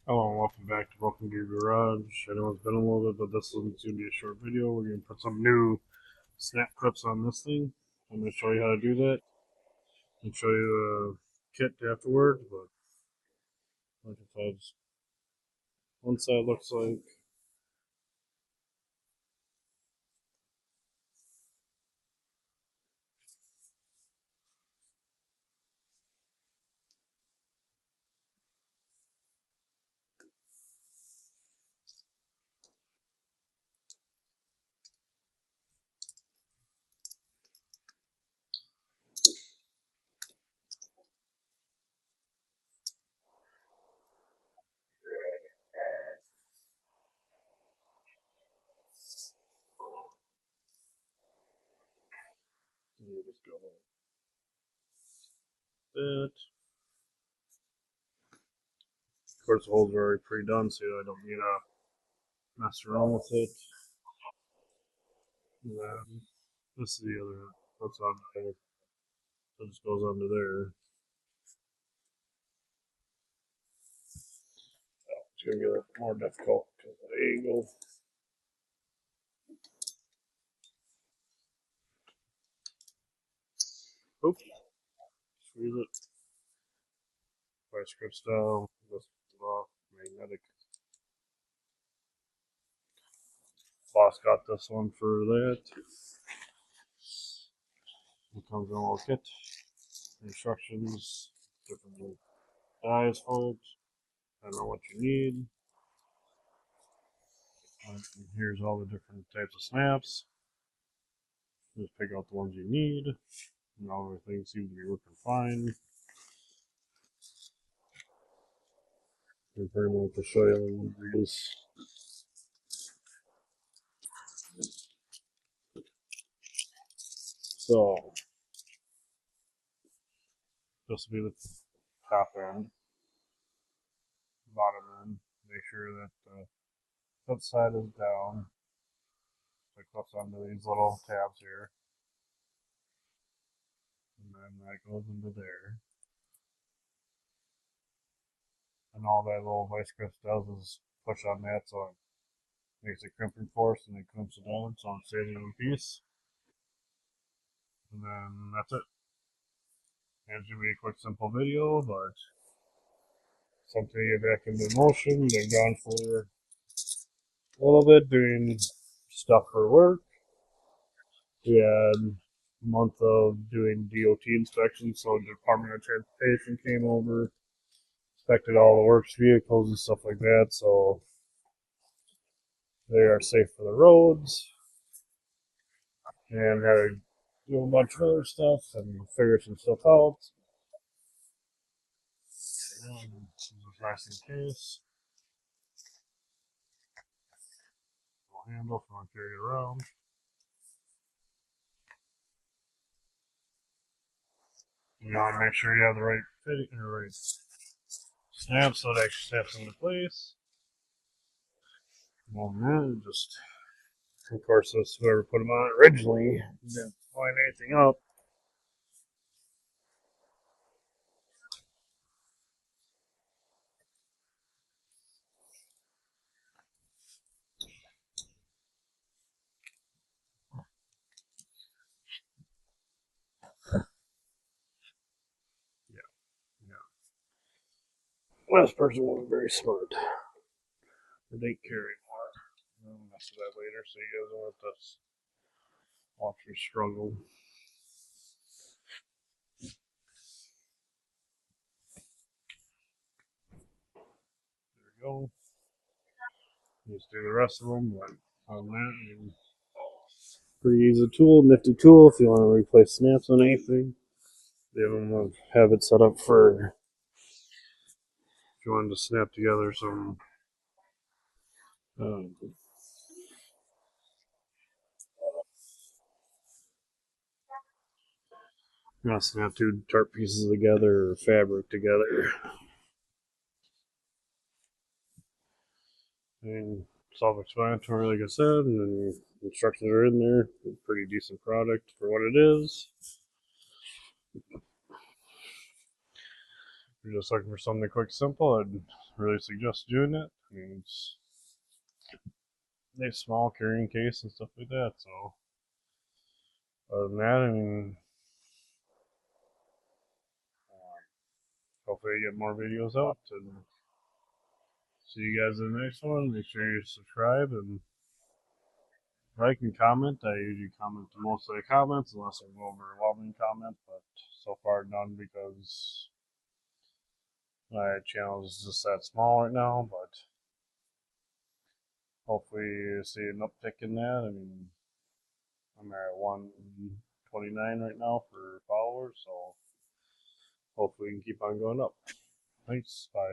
Hello and welcome back to Broken Gear Garage. I know it's been a little bit, but this is going to be a short video. We're going to put some new snap clips on this thing. I'm going to show you how to do that and show you the kit afterwards. But like I said, one side looks like you just go like that. Of course, the holes are already pre-done, so I don't need to mess around with it. And then this is the other. That's on there. So it just goes under there. It's going to get a more difficult because of the angle. Oops, squeeze it. Vice grip style. This magnetic. Boss got this one for that. It comes in a little kit. Instructions, different dies for it. I know what you need. And here's all the different types of snaps. Just pick out the ones you need. And all everything seems to be working fine. And pretty much to show you these. So this will be the top end, bottom end. Make sure that the foot side is down. So it clips onto these little tabs here. And then that goes into there. And all that little vice grip does is push on that so it makes a crimping force and it crimps it down so it stays in one piece. And then that's it. It's gonna be a quick simple video, but something to get back into motion. They've gone for a little bit doing stuff for work. We had a month of doing DOT inspections, so the Department of Transportation came over, inspected all the works vehicles and stuff like that, so they are safe for the roads. And had to do a bunch of other stuff and figure some stuff out. This is a pricing case. Little handle for my carry it around. You want to make sure you have the right fitting and the right snap so it actually snaps into place. And then just, of course, this whoever put them on originally didn't line anything up. Yeah, yeah. Well, this person wasn't very smart. They didn't carry more. I'll mess with that later so you guys don't have to watch me struggle. There we go. Just do the rest of them. But other than that, pretty easy tool, nifty tool if you want to replace snaps on anything. They have it set up for if you wanted to snap together some um, you want to snap two tarp pieces together or fabric together. And self-explanatory, like I said, and then instructions are in there. Pretty decent product for what it is. If you're just looking for something quick, simple, I'd really suggest doing it. I mean, it's a small carrying case and stuff like that. So, other than that, I mean, hopefully I get more videos out and see you guys in the next one. Make sure you subscribe and like and comment. I usually comment to most of the comments unless I'm overwhelming comment, but so far none because my channel is just that small right now. But hopefully you see an uptick in that. I mean, I'm at 129 right now for followers, so hopefully we can keep on going up. Thanks. Bye.